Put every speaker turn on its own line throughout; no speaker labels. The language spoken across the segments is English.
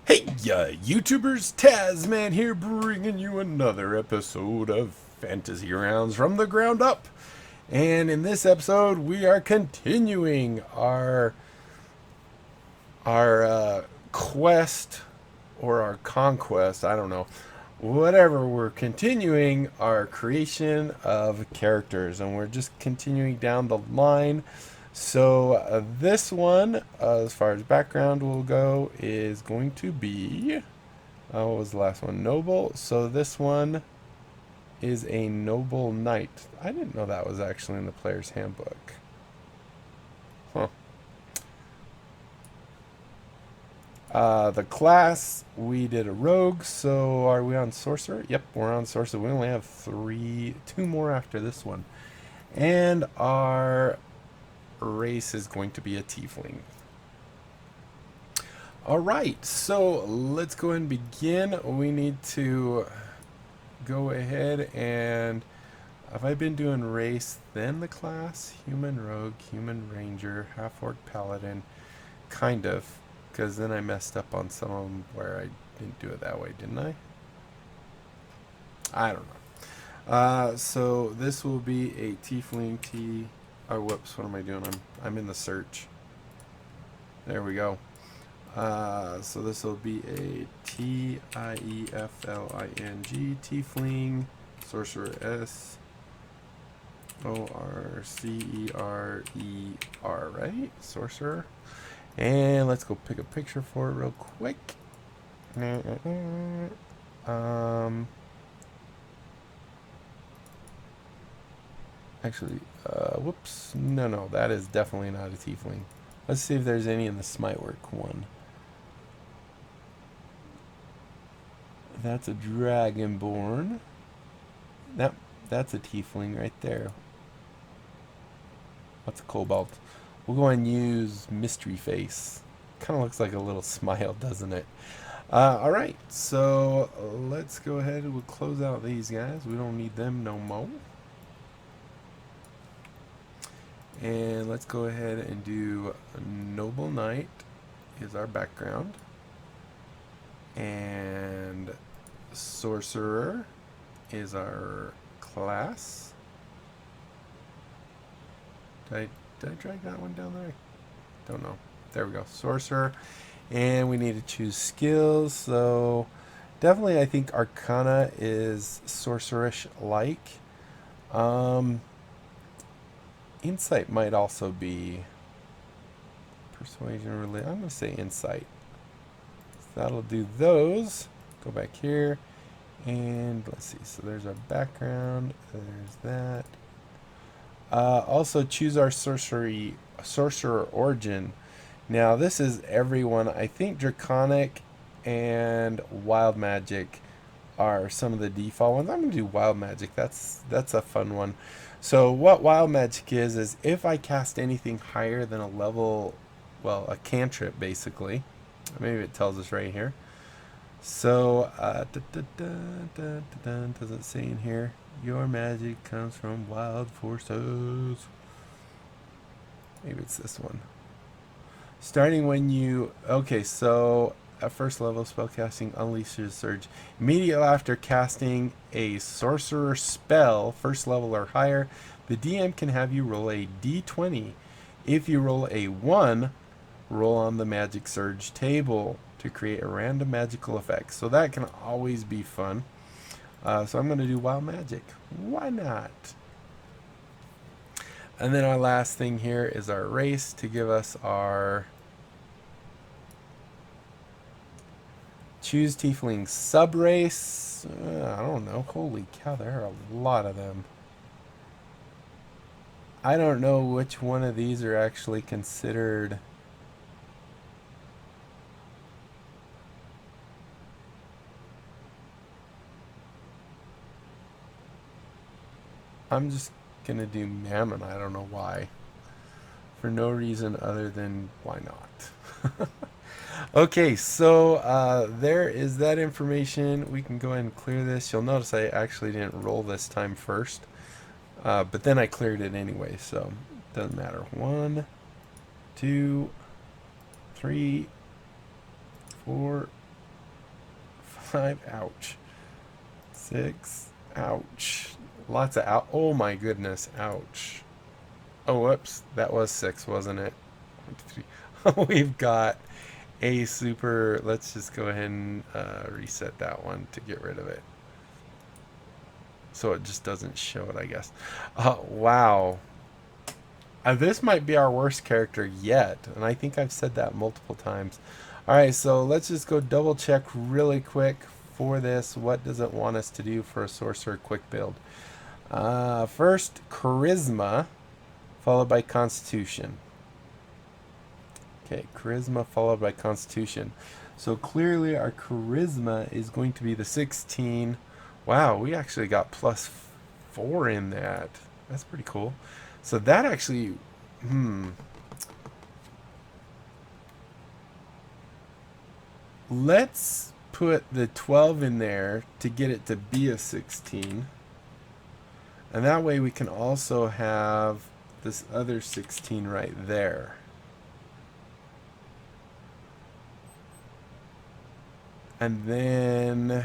Hey, YouTubers, Tasman here, bringing you another episode of Fantasy Rounds from the ground up. And in this episode, we are continuing our quest or our conquest. I don't know, whatever. We're continuing our creation of characters, and we're just continuing down the line. So this one, as far as background will go, is going to be what was the last one? Noble. So this one is a noble knight. I didn't know that was actually in the player's handbook. Huh. The class, we did a rogue. So are we on sorcerer? Yep, we're on sorcerer. We only have two more after this one. And our race is going to be a tiefling. All right, so let's go ahead and begin. We need to go ahead and have I been doing race, then the class, human rogue, human ranger, half orc paladin, kind of, because then I messed up on some of them where I didn't do it that way, didn't I? I don't know. So this will be a tiefling T. Oh, whoops! What am I doing? I'm in the search. There we go. So this will be a Tiefling sorcerer Sorcerer, right? Sorcerer. And let's go pick a picture for it real quick. Actually, whoops. No, that is definitely not a tiefling. Let's see if there's any in the Smitework one. That's a dragonborn. That's a tiefling right there. What's a cobalt? We'll go and use mystery face. Kind of looks like a little smile, doesn't it? All right, so let's go ahead and we'll close out these guys. We don't need them no more. And let's go ahead and do Noble Knight is our background. And Sorcerer is our class. Did I drag that one down there? Don't know. There we go. Sorcerer. And we need to choose skills. So definitely I think Arcana is sorcerish like. Insight might also be persuasion related. I'm going to say insight. So that'll do those. Go back here. And let's see. So there's our background. There's that. Also choose our sorcerer origin. Now this is everyone. I think Draconic and Wild Magic are some of the default ones. I'm gonna do Wild Magic. That's a fun one. So what Wild Magic is if I cast anything higher than a level, well, a cantrip basically. Maybe it tells us right here. So does it say in here? Your magic comes from wild forces. Maybe it's this one. Starting when you... Okay, so at first level, spellcasting unleashes surge. Immediately after casting a sorcerer spell, first level or higher, the DM can have you roll a d20. If you roll a 1, roll on the magic surge table to create a random magical effect. So that can always be fun. So I'm going to do Wild Magic. Why not? And then our last thing here is our race to give us our choose Tiefling subrace. I don't know. Holy cow, there are a lot of them. I don't know which one of these are actually considered. I'm just gonna do Mammon. I don't know why. For no reason other than why not. Okay, so there is that information. We can go ahead and clear this. You'll notice I actually didn't roll this time first. But then I cleared it anyway, so it doesn't matter. 1, 2, 3, 4, 5, ouch. 6, ouch. Lots of out. Oh my goodness, ouch. Oh, whoops. That was 6, wasn't it? 1, 2, 3. We've got a super. Let's just go ahead and reset that one to get rid of it. So it just doesn't show it, I guess. Wow. This might be our worst character yet. And I think I've said that multiple times. Alright, so let's just go double check really quick for this. What does it want us to do for a Sorcerer quick build? First, Charisma, followed by Constitution. Okay, Charisma followed by Constitution. So clearly our Charisma is going to be the 16. Wow, we actually got +4 in that. That's pretty cool. So that actually, let's put the 12 in there to get it to be a 16. And that way we can also have this other 16 right there. And then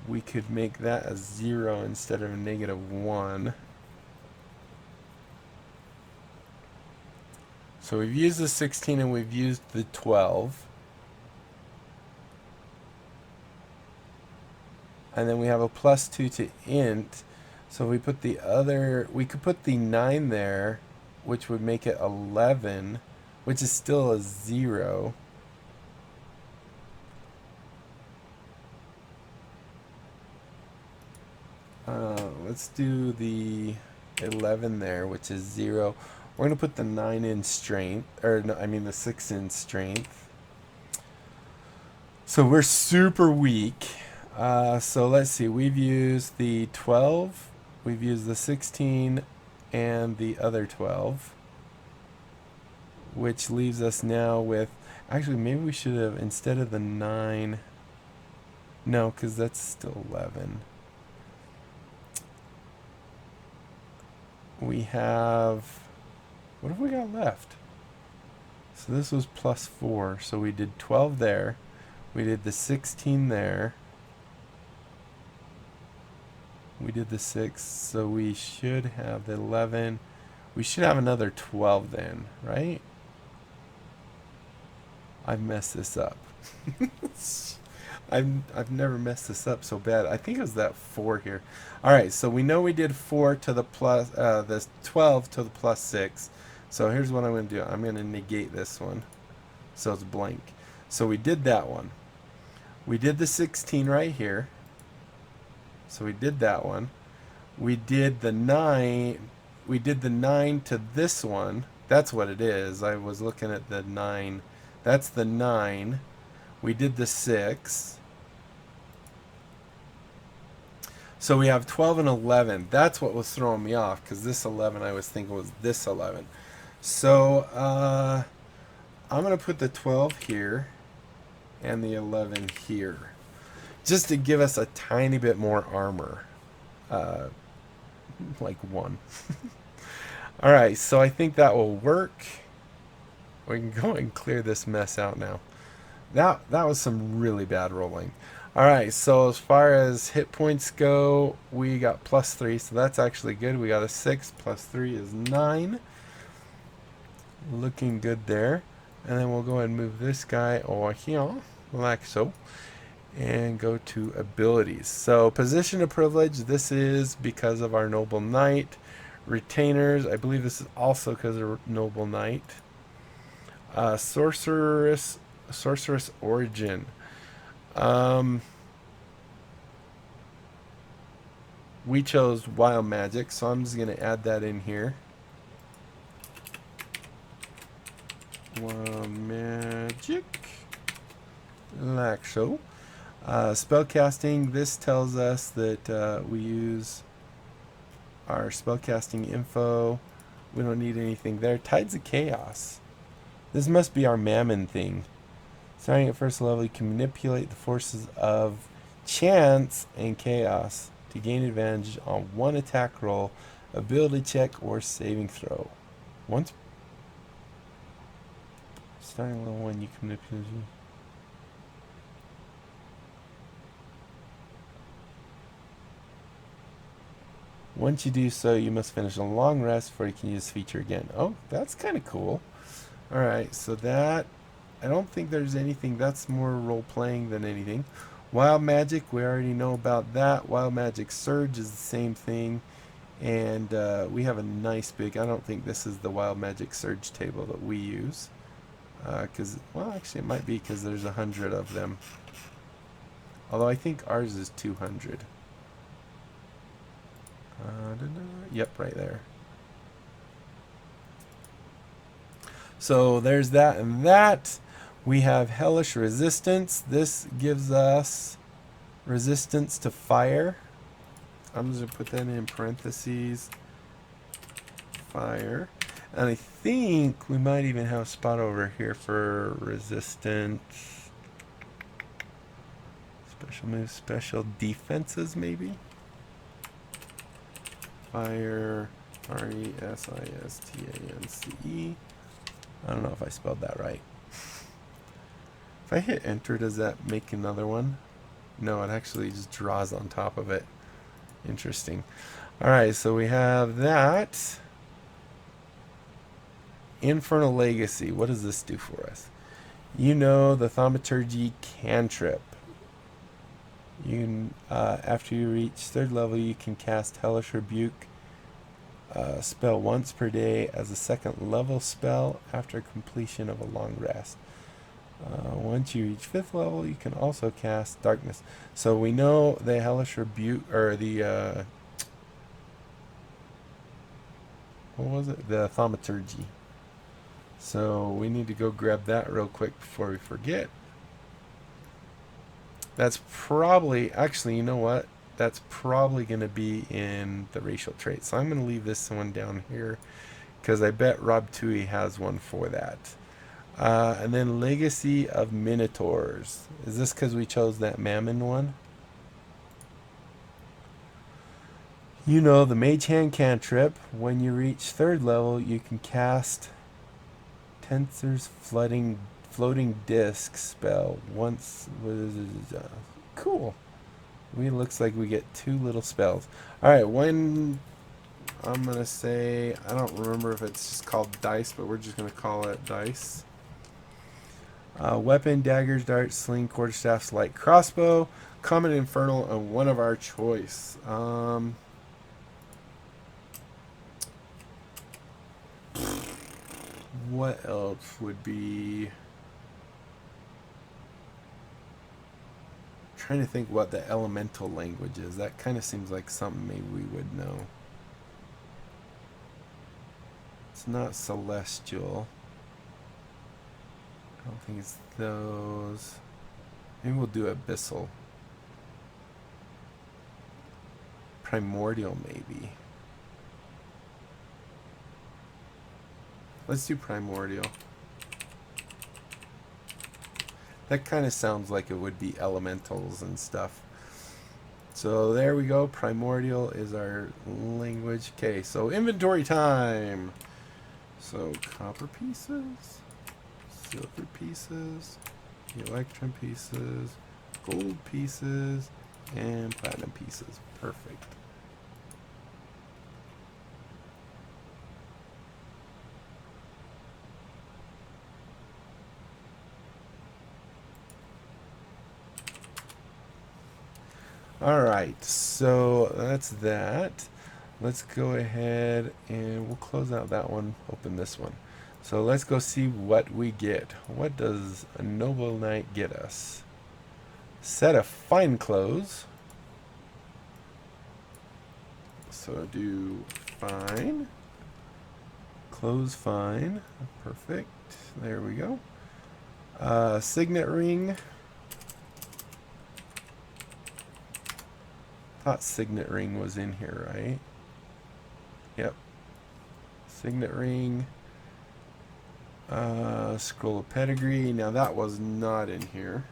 we could make that a 0 instead of a -1. So we've used the 16 and we've used the 12. And then we have a +2 to int. So we put the other, we could put the 9 there, which would make it 11, which is still a 0. Let's do the 11 there, which is 0. We're going to put the 9 in strength, or no, I mean the 6 in strength. So we're super weak. So let's see, we've used the 12, we've used the 16, and the other 12. Which leaves us now with, actually maybe we should have, instead of the 9, no, because that's still 11. We have, what have we got left? So this was +4, so we did 12 there. We did the 16 there. We did the 6, so we should have the 11. We should have another 12 then, right? I've messed this up. I've never messed this up so bad. I think it was that 4 here. All right, so we know we did 4 to the plus, this 12 to the +6. So here's what I'm going to do. I'm going to negate this one, so it's blank. So we did that one. We did the 16 right here. So we did that one. We did the 9. We did the 9 to this one. That's what it is. I was looking at the 9. That's the 9. We did the 6. So we have 12 and 11. That's what was throwing me off, because this 11 I was thinking was this 11. So I'm going to put the 12 here and the 11 here, just to give us a tiny bit more armor. Like 1. Alright, so I think that will work. We can go and clear this mess out now. That was some really bad rolling. Alright, so as far as hit points go, we got +3, so that's actually good. We got a 6, +3 is 9. Looking good there. And then we'll go ahead and move this guy over here, like so. And go to abilities. So position of privilege, this is because of our noble knight. Retainers, I believe this is also because of noble knight. Sorceress origin. We chose wild magic, so I'm just going to add that in here. Wild magic, like so. Spellcasting, this tells us that we use our spellcasting info. We don't need anything there. Tides of Chaos. This must be our Mammon thing. Starting at first level, you can manipulate the forces of chance and chaos to gain advantage on one attack roll, ability check, or saving throw. Once starting level 1, you can manipulate. Once you do so, you must finish a long rest before you can use this feature again. Oh, that's kind of cool. Alright, so that, I don't think there's anything, that's more role-playing than anything. Wild Magic, we already know about that. Wild Magic Surge is the same thing. And we have a nice big, I don't think this is the Wild Magic Surge table that we use. Because, well, actually it might be because there's 100 of them. Although I think ours is 200. Yep, right there. So there's that and that. We have Hellish Resistance. This gives us resistance to fire. I'm just going to put that in parentheses. Fire. And I think we might even have a spot over here for resistance. Special moves, special defenses maybe? Fire. R-E-S-I-S-T-A-N-C-E. I don't know if I spelled that right. If I hit enter, does that make another one? No, it actually just draws on top of it. Interesting. Alright, so we have that. Infernal Legacy. What does this do for us? You know the Thaumaturgy cantrip. After you reach 3rd level, you can cast Hellish Rebuke spell once per day as a 2nd level spell after completion of a long rest. Once you reach 5th level, you can also cast Darkness. So we know the Hellish Rebuke, or the, what was it? The Thaumaturgy. So we need to go grab that real quick before we forget. That's probably, actually, you know what? That's probably going to be in the racial trait. So I'm going to leave this one down here because I bet Rob Tui has one for that. And then Legacy of Minotaurs. Is this because we chose that Mammon one? You know the Mage Hand cantrip. When you reach 3rd level, you can cast Tensor's Floating Disc spell once. Cool. Looks like we get 2 little spells. Alright, when I'm going to say, I don't remember if it's just called dice, but we're just going to call it dice. Weapon, daggers, darts, sling, quarterstaffs, light crossbow, common, infernal, and one of our choice. What else would be... Trying to think what the elemental language is. That kind of seems like something maybe we would know. It's not celestial. I don't think it's those. Maybe we'll do abyssal. Primordial maybe. Let's do primordial. That kind of sounds like it would be elementals and stuff. So there we go. Primordial is our language. Okay, so inventory time. So copper pieces, silver pieces, electrum pieces, gold pieces, and platinum pieces. Perfect. Alright, so that's that. Let's go ahead and we'll close out that one, open this one. So let's go see what we get. What does a Noble Knight get us? Set of fine clothes. So do fine. Clothes fine. Perfect. There we go. Signet ring. Thought signet ring was in here, right? Yep. Signet ring. Scroll of pedigree. Now that was not in here.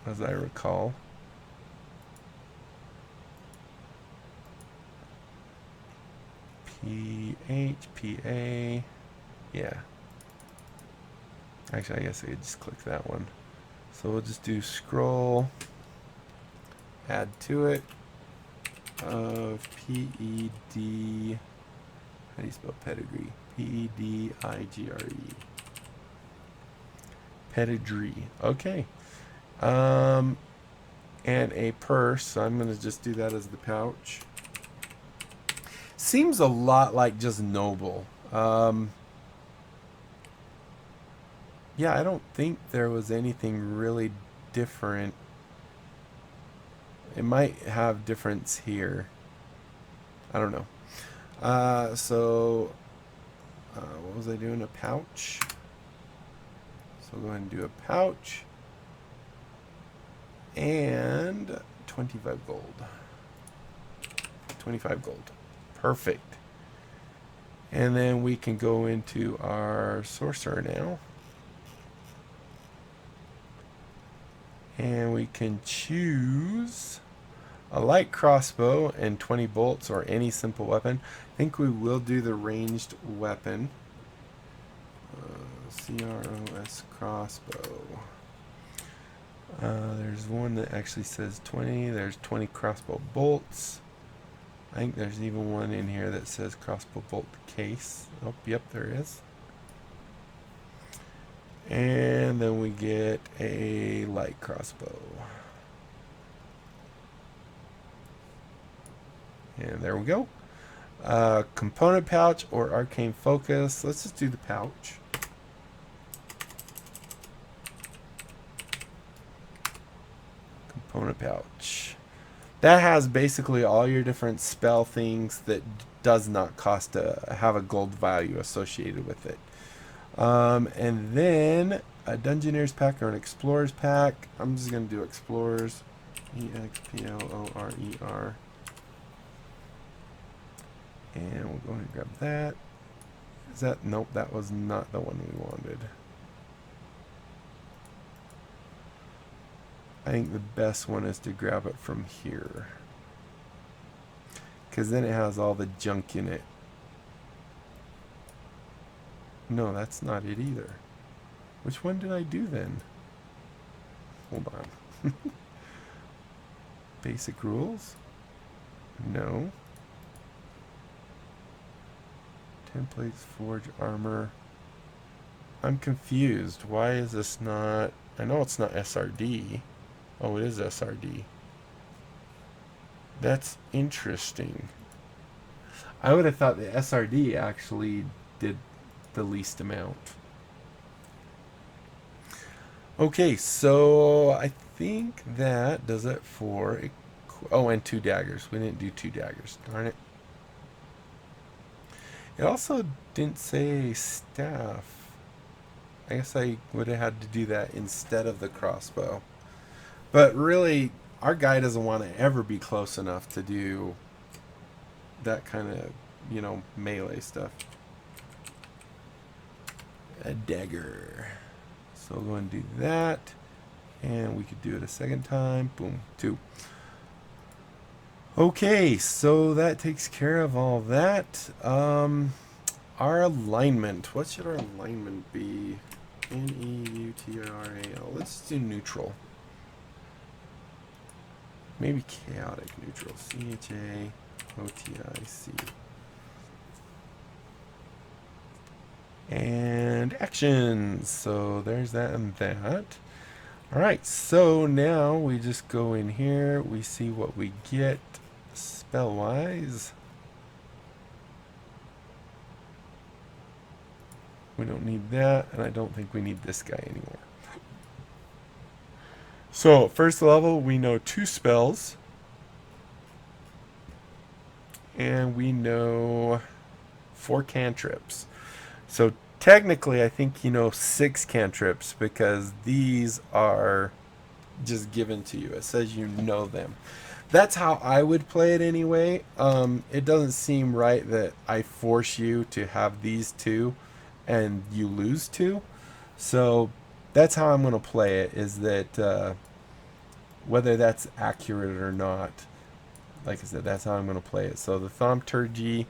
As I recall. PA. Yeah. Actually, I guess I could just click that one. So we'll just do scroll, add to it of P-E-D, how do you spell pedigree? P-E-D-I-G-R-E. Pedigree. Okay. And a purse. So I'm going to just do that as the pouch. Seems a lot like just noble. Yeah, I don't think there was anything really different. It might have difference here. I don't know. What was I doing? A pouch. So we'll go ahead and do a pouch. And 25 gold. 25 gold. Perfect. And then we can go into our Sorcerer now. And we can choose a light crossbow and 20 bolts or any simple weapon. I think we will do the ranged weapon. CROS crossbow. There's one that actually says 20. There's 20 crossbow bolts. I think there's even one in here that says crossbow bolt case. Oh, yep, there is. And then we get a light crossbow. And there we go. Component pouch or arcane focus. Let's just do the pouch. Component pouch. That has basically all your different spell things that does not cost have a gold value associated with it. And then a Dungeoneer's pack or an Explorer's pack. I'm just going to do Explorers. E-X-P-L-O-R-E-R. And we'll go ahead and grab that. Is that? Nope, that was not the one we wanted. I think the best one is to grab it from here. Because then it has all the junk in it. No, that's not it either. Which one did I do then? Hold on. Basic rules? No. Templates, forge, armor. I'm confused. Why is this not... I know it's not SRD. Oh, it is SRD. That's interesting. I would have thought the SRD actually did the least amount. Okay, so I think that does it for... Oh, and 2 daggers. We didn't do 2 daggers. Darn it. It also didn't say staff. I guess I would have had to do that instead of the crossbow. But really, our guy doesn't want to ever be close enough to do that kind of, you know, melee stuff. A dagger. So we'll go and do that. And we could do it a second time. Boom, 2. Okay, so that takes care of all that. Our alignment. What should our alignment be? N-E-U-T-R-A-L. Let's do neutral. Maybe chaotic neutral. C-H-A-O-T-I-C. And actions. So there's that and that. Alright, so now we just go in here. We see what we get spell-wise. We don't need that, and I don't think we need this guy anymore. So, first level, we know 2 spells. And we know 4 cantrips. So, technically, I think you know 6 cantrips because these are just given to you. It says you know them. That's how I would play it anyway. It doesn't seem right that I force you to have these 2 and you lose 2. So that's how I'm going to play it, is that whether that's accurate or not, like I said, that's how I'm going to play it. So the thaumaturgy,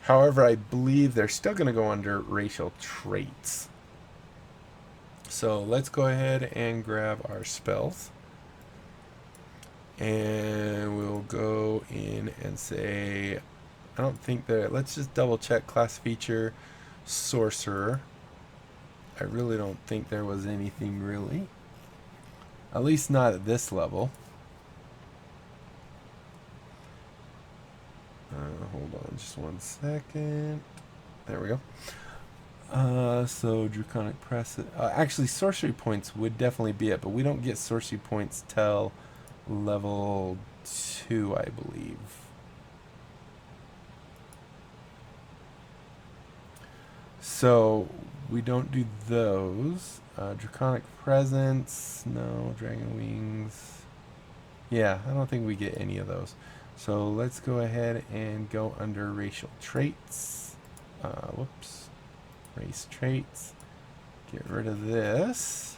however, I believe they're still going to go under racial traits. So let's go ahead and grab our spells. And we'll go in and say, I don't think that, let's just double check class feature, Sorcerer. I really don't think there was anything really. At least not at this level. Hold on just one second. There we go. So Draconic Press. Actually, sorcery points would definitely be it, but we don't get sorcery points till level 2, I believe. So we don't do those. Draconic Presence, no. Dragon Wings. Yeah, I don't think we get any of those. So let's go ahead and go under racial traits. Whoops. Race traits. Get rid of this.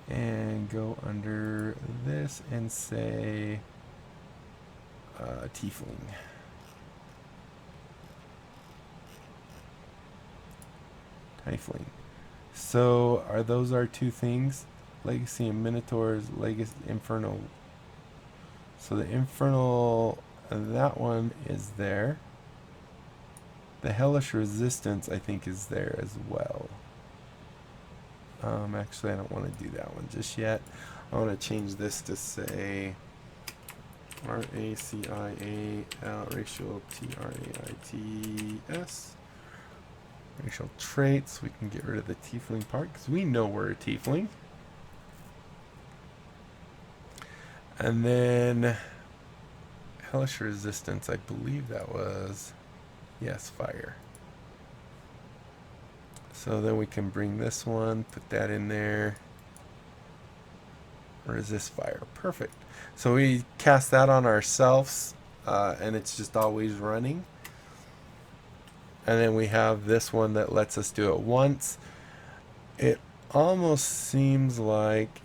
And go under this and say Tiefling. Tiefling. So are those our two things? Legacy and Minotaurs, Legacy, Infernal. So the Infernal, that one is there. The Hellish Resistance, I think, is there as well. Actually, I don't want to do that one just yet. I want to change this to say R-A-C-I-A-L, racial T-R-A-I-T-S. Racial traits, we can get rid of the Tiefling part, because we know we're a Tiefling. And then Hellish Resistance, I believe that was, yes, fire. So then we can bring this one, put that in there. Resist fire, perfect. So we cast that on ourselves, and it's just always running. And then we have this one that lets us do it once. It almost seems like,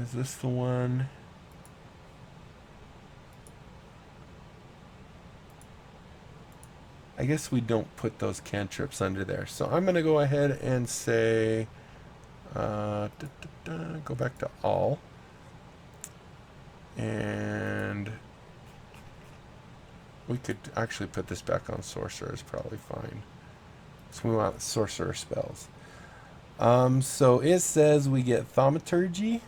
is this the one? I guess we don't put those cantrips under there. So I'm going to go ahead and say, go back to all. And we could actually put this back on Sorcerer, is probably fine. So we want Sorcerer spells. So it says we get Thaumaturgy.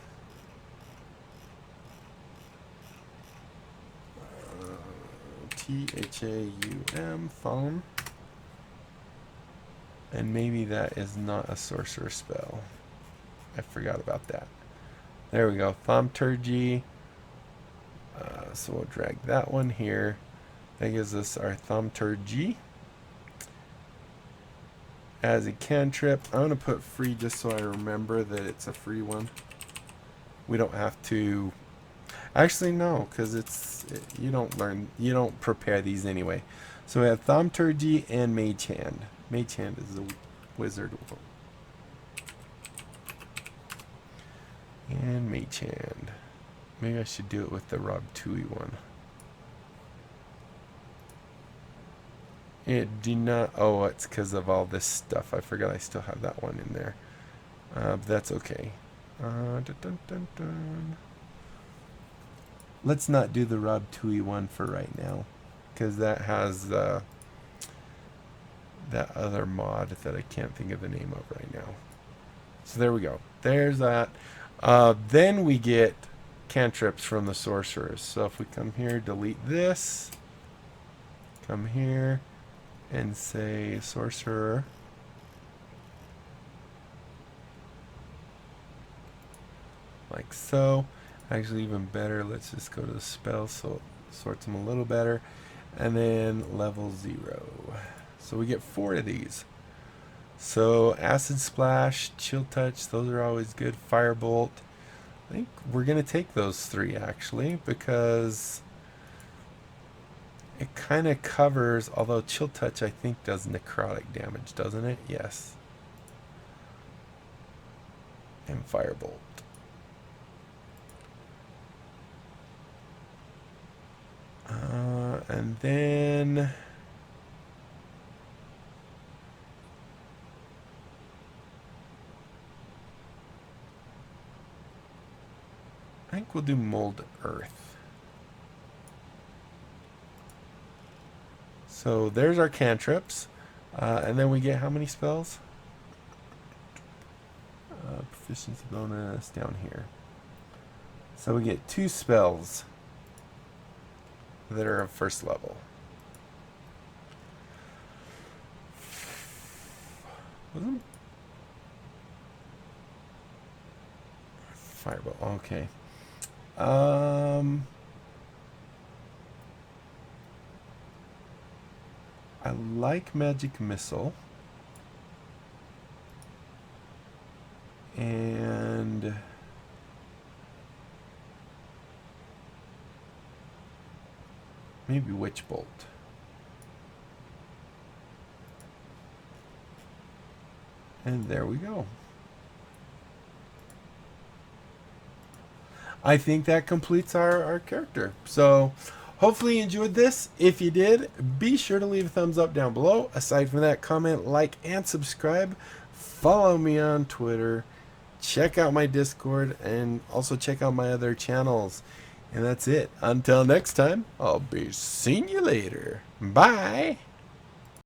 T-H-A-U-M, Thaume. And maybe that is not a Sorcerer spell. I forgot about that. There we go, Thaumaturgy. So we'll drag that one here. That gives us our Thaumaturgy. As a cantrip, I'm going to put free just so I remember that it's a free one. We don't have to... Actually, no, because you don't prepare these anyway. So we have Thaumaturgy and Mage Hand. Mage Hand is a wizard. And Mage Hand. Maybe I should do it with the Rob Tui one. It did not... Oh, it's because of all this stuff. I forgot I still have that one in there. But that's okay. Dun, dun, dun, dun. Let's not do the Rob Tui one for right now, because that has that other mod that I can't think of the name of right now. So there we go. There's that. Then we get cantrips from the sorcerers. So if we come here, delete this, come here, and say Sorcerer. Like so. Actually, even better, let's just go to the spell so it sorts them a little better. And then level 0. So we get 4 of these. So Acid Splash, Chill Touch, those are always good. Firebolt. I think we're going to take those 3 actually, because it kind of covers, although Chill Touch I think does necrotic damage, doesn't it? Yes. And Firebolt. And then I think we'll do mold earth. So there's our cantrips. And then we get how many spells? Proficiency bonus down here. So we get 2 spells that are of first level. Wasn't Fireball. Okay. I like Magic Missile. And maybe Witch Bolt. And there we go. I think that completes our character. So hopefully you enjoyed this. If you did, be sure to leave a thumbs up down below. Aside from that, comment, like, and subscribe. Follow me on Twitter. Check out my Discord, and also check out my other channels. And that's it. Until next time, I'll be seeing you later. Bye.